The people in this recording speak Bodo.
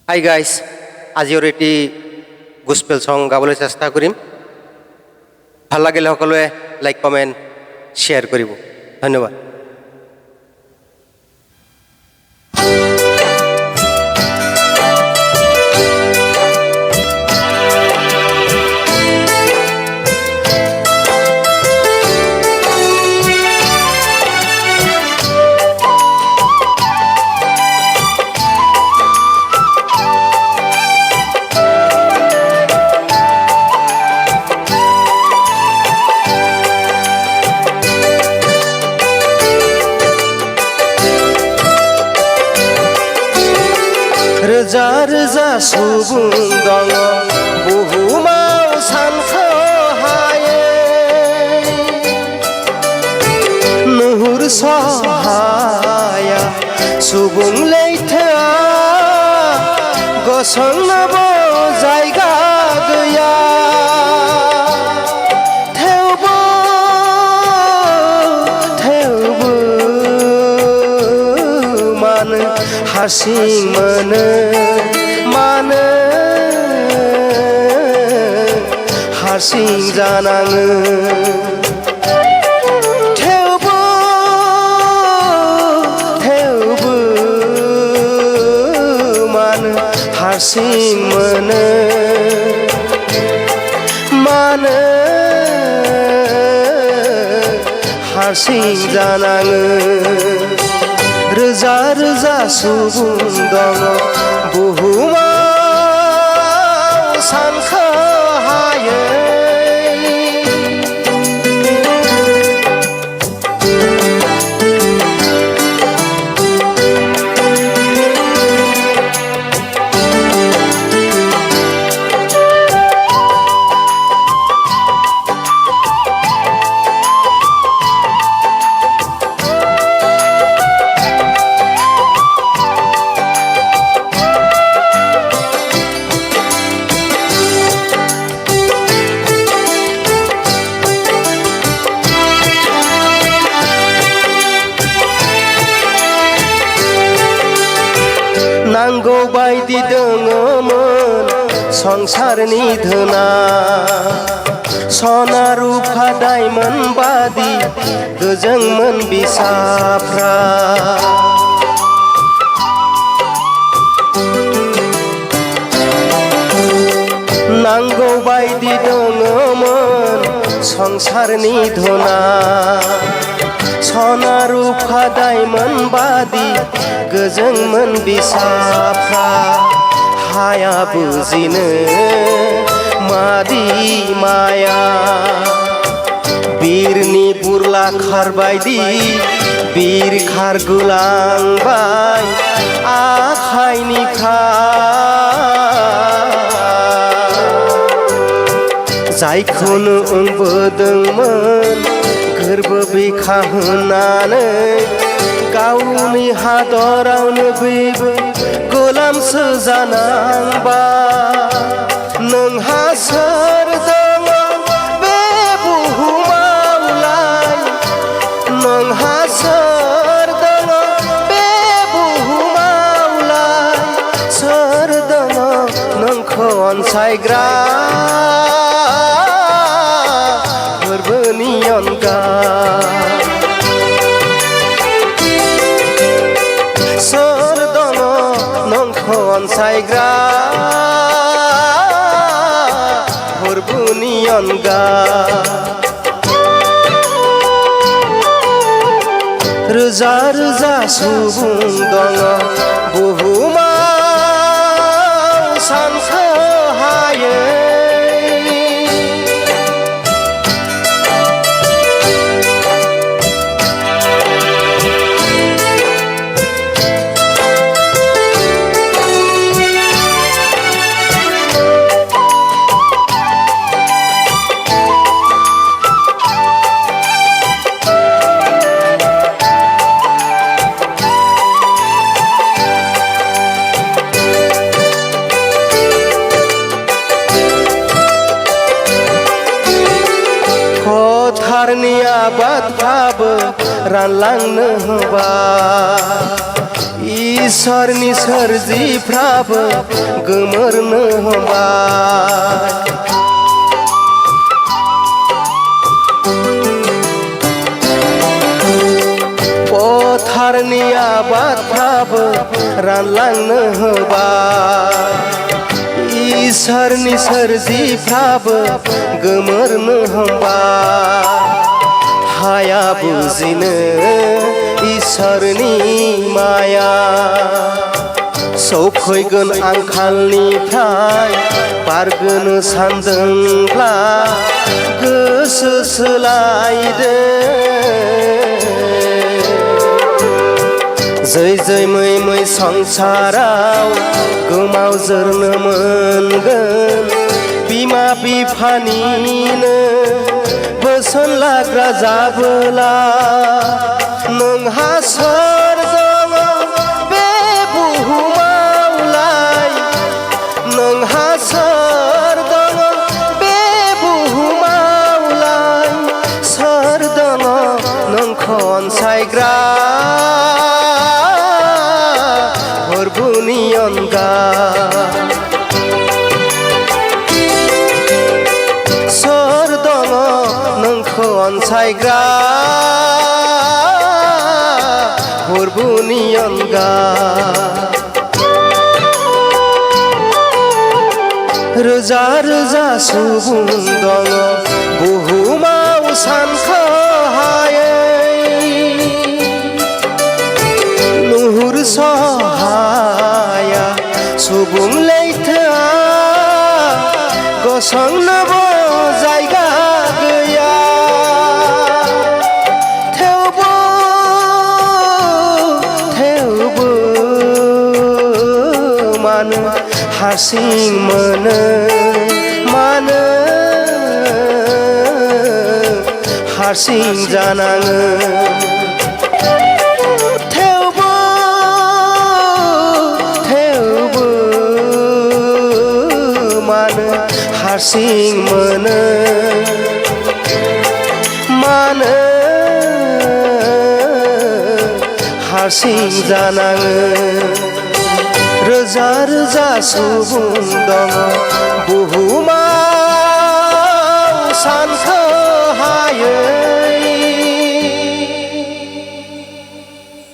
হাই গাইজ, আজিৰ এটি গোস্পেল সং গাবলৈ চেষ্টা কৰিম। ভাল লাগিলে সকলোৱে লাইক কমেণ্ট শ্বেয়াৰ কৰিব। ধন্যবাদ। रोजा रोजा सुबुं दङ बुहुमाव सानख'हायै, नुहुरस'हाया सुबुं लैथोआ गसंनोबो जायगा गैया। थेवबो मानो हारसिं मोनो, मानो हारसिं जानाङो। थेवबो मानो हारसिं मोनो, मानो हारसिं जानाङो। रोजा रोजा सुबुं दङ बुहुमाव सानख'हायै, नांगौ बायदि दङमोन संसारनि धोना, सना रुफा डायमन्ड बादि गोजोंमोन बिसाफ्रा। नांगौ बायदि दङमोन संसारनि धोना, सना रुफा डायमन्ड बादि गोजोंमोन बिसाफ्रा। हाया बुजिनो मादि माया, बिरनि बुरला खारबायदि बिर खारगुलांबाय आखाइनिफ्राय। जायखौनो अनबोदोंमोन गोरबो बिखा होनानै, गावनि हादरावनो बेबो गोलामसो जानांबाय। नोंहा सोर दङ बे बुहुमावलाय, नोंहा सोर दङ बे बुहुमावलाय, सोर दङ नोंखौ अनसायग्रा गोरबोनि अनगा। सोर दङ नोंखौ अनसायग्रा गोरबोनि अनगा। रोजा रोजा सुबुं दङ बुहुमाव सानख'हायै, फोथारनि आबादफ्राबो रानलांनो हमबाय, इसोरनि सोरजिफ्राबो गोमोरनो हमबाय फोथारनि आबादफ्राबो रानलांनो हमबाय इसोरनि सोरजिफ्राबो गोमोरनो हमबाय हाया बुजिनो इसोरनि माया सौफैगोन आंखालनिफ्राय बारगोनो सानदोंब्ला गोसो सोलायदो जै जै मै मै संसाराव गोमावजोरनो मोनगोन बिमा बिफानिनो बोसोन लाग्रा जाबोला नोंहा सोर दङ बे बुहुमावलाय नोंहा सोर दङ बे बुहुमावलाय सोर दङ नोंखौ अनसायग्रा फोरबुनि अनगा सोर दङ नोंखौ अनसायग्रा फोरबुनि अनगा रोजा रोजा सुबुं दङ बुहुमाव सानख'हायै नुहुरस'हाया सुबुं लैथोआ गसंनोबो जायगा गैया थेवबो मानो हारसिं मोनो मानो हारसिं जानाङो हारसिं मोनो मानो हारसिं जानाङो रोजा रोजा सुबुं दङ बुहुमाव सानख'हायै